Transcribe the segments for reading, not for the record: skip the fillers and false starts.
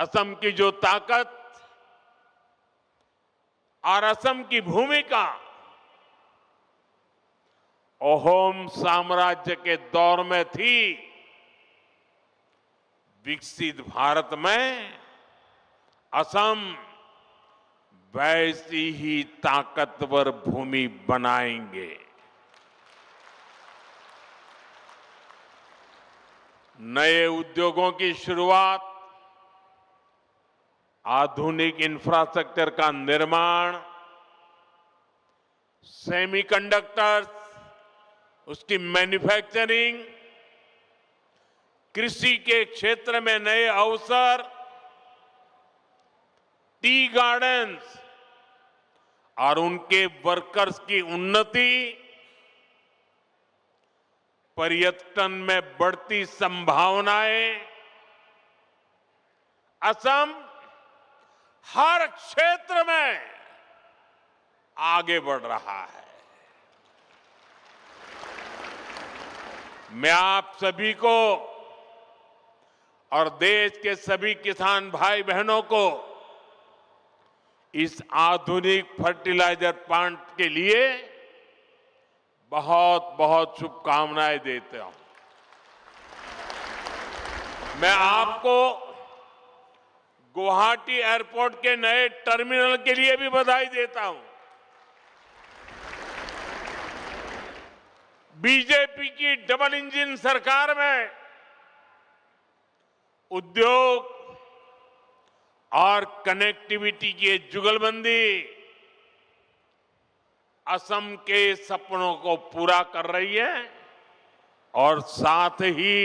असम की जो ताकत और असम की भूमिका अहोम साम्राज्य के दौर में थी, विकसित भारत में असम वैसी ही ताकतवर भूमि बनाएंगे। नए उद्योगों की शुरुआत, आधुनिक इंफ्रास्ट्रक्चर का निर्माण, सेमीकंडक्टर्स, उसकी मैन्युफैक्चरिंग, कृषि के क्षेत्र में नए अवसर, टी गार्डन्स और उनके वर्कर्स की उन्नति, पर्यटन में बढ़ती संभावनाएं, असम हर क्षेत्र में आगे बढ़ रहा है। मैं आप सभी को और देश के सभी किसान भाई बहनों को इस आधुनिक फर्टिलाइजर प्लांट के लिए बहुत बहुत शुभकामनाएं देता हूं। मैं आपको गुवाहाटी एयरपोर्ट के नए टर्मिनल के लिए भी बधाई देता हूं। बीजेपी की डबल इंजन सरकार में उद्योग और कनेक्टिविटी की जुगलबंदी असम के सपनों को पूरा कर रही है और साथ ही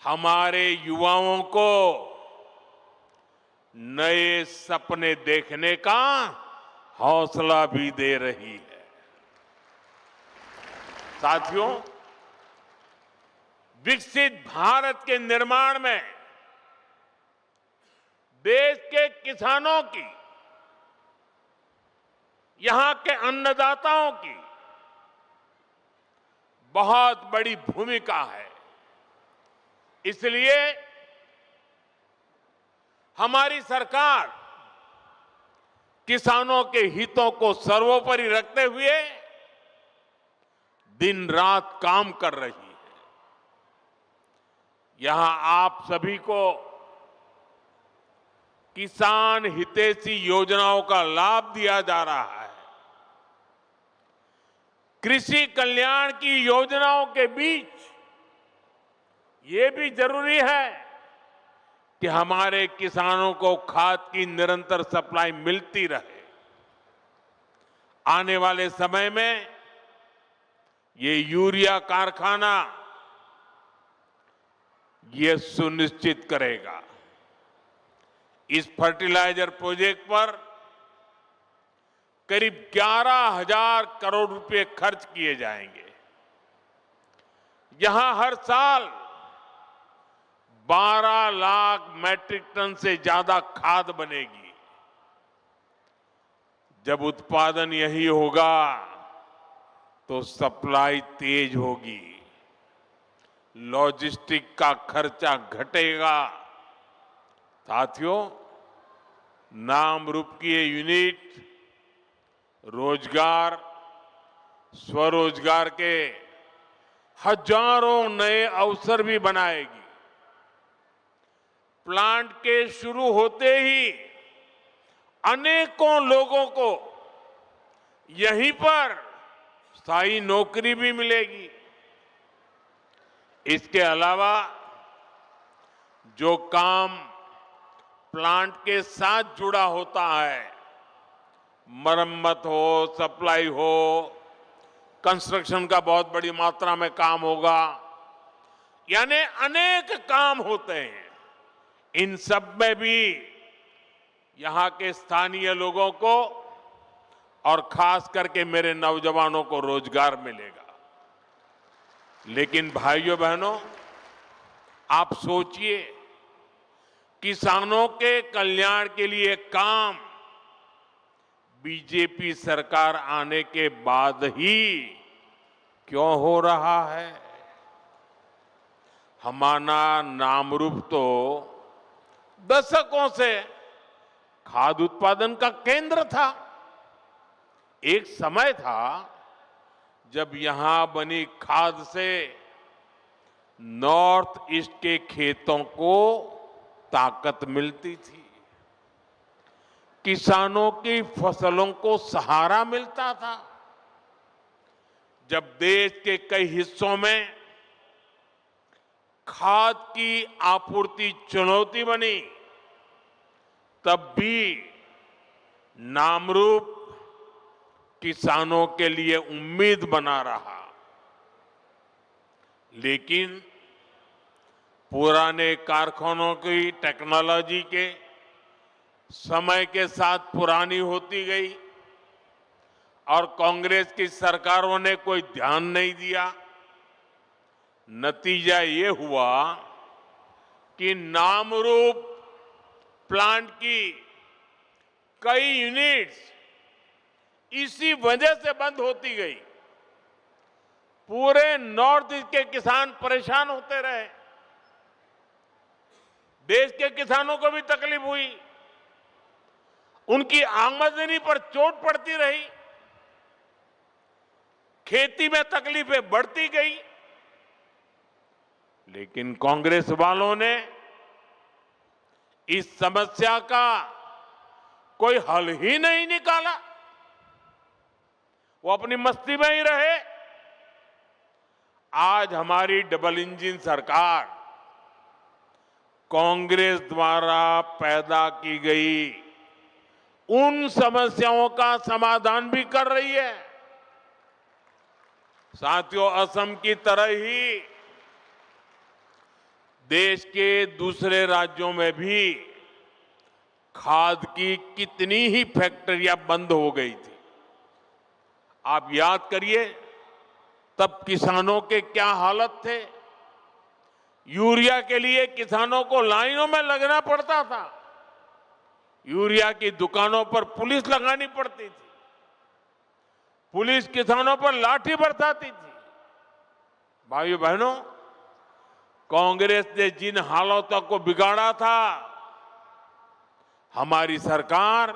हमारे युवाओं को नए सपने देखने का हौसला भी दे रही है। साथियों, विकसित भारत के निर्माण में देश के किसानों की, यहां के अन्नदाताओं की बहुत बड़ी भूमिका है। इसलिए हमारी सरकार किसानों के हितों को सर्वोपरि रखते हुए दिन रात काम कर रही है। यहां आप सभी को किसान हितैषी योजनाओं का लाभ दिया जा रहा है। कृषि कल्याण की योजनाओं के बीच ये भी जरूरी है कि हमारे किसानों को खाद की निरंतर सप्लाई मिलती रहे। आने वाले समय में ये यूरिया कारखाना ये सुनिश्चित करेगा। इस फर्टिलाइजर प्रोजेक्ट पर करीब 11,000 करोड़ रुपए खर्च किए जाएंगे। यहां हर साल 12 लाख मैट्रिक टन से ज्यादा खाद बनेगी। जब उत्पादन यही होगा तो सप्लाई तेज होगी, लॉजिस्टिक का खर्चा घटेगा। साथियों, नाम रूप की ये यूनिट रोजगार, स्वरोजगार के हजारों नए अवसर भी बनाएगी। प्लांट के शुरू होते ही अनेकों लोगों को यहीं पर स्थायी नौकरी भी मिलेगी। इसके अलावा जो काम प्लांट के साथ जुड़ा होता है, मरम्मत हो, सप्लाई हो, कंस्ट्रक्शन का बहुत बड़ी मात्रा में काम होगा, यानी अनेक काम होते हैं। इन सब में भी यहां के स्थानीय लोगों को और खास करके मेरे नौजवानों को रोजगार मिलेगा। लेकिन भाइयों बहनों, आप सोचिए, किसानों के कल्याण के लिए काम बीजेपी सरकार आने के बाद ही क्यों हो रहा है? हमारा नाम रूप तो दशकों से खाद्य उत्पादन का केंद्र था। एक समय था जब यहां बनी खाद से नॉर्थ ईस्ट के खेतों को ताकत मिलती थी, किसानों की फसलों को सहारा मिलता था। जब देश के कई हिस्सों में खाद की आपूर्ति चुनौती बनी, तब भी नामरूप किसानों के लिए उम्मीद बना रहा। लेकिन पुराने कारखानों की टेक्नोलॉजी के समय के साथ पुरानी होती गई और कांग्रेस की सरकारों ने कोई ध्यान नहीं दिया। नतीजा ये हुआ कि नामरूप प्लांट की कई यूनिट्स इसी वजह से बंद होती गई। पूरे नॉर्थ ईस्ट के किसान परेशान होते रहे, देश के किसानों को भी तकलीफ हुई, उनकी आमदनी पर चोट पड़ती रही, खेती में तकलीफें बढ़ती गई। लेकिन कांग्रेस वालों ने इस समस्या का कोई हल ही नहीं निकाला। वो अपनी मस्ती में ही रहे। आज हमारी डबल इंजन सरकार कांग्रेस द्वारा पैदा की गई उन समस्याओं का समाधान भी कर रही है। साथियों, असम की तरह ही देश के दूसरे राज्यों में भी खाद की कितनी ही फैक्ट्रियां बंद हो गई थी। आप याद करिए, तब किसानों के क्या हालत थे। यूरिया के लिए किसानों को लाइनों में लगना पड़ता था, यूरिया की दुकानों पर पुलिस लगानी पड़ती थी, पुलिस किसानों पर लाठी बरसाती थी। भाइयों बहनों, कांग्रेस ने जिन हालातों को बिगाड़ा था, हमारी सरकार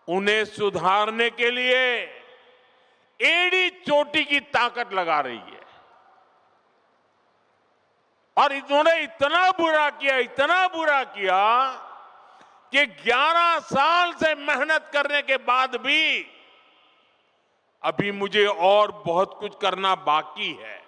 उन्हें सुधारने के लिए एड़ी चोटी की ताकत लगा रही है। और इन्होंने इतना बुरा किया कि 11 साल से मेहनत करने के बाद भी अभी मुझे और बहुत कुछ करना बाकी है।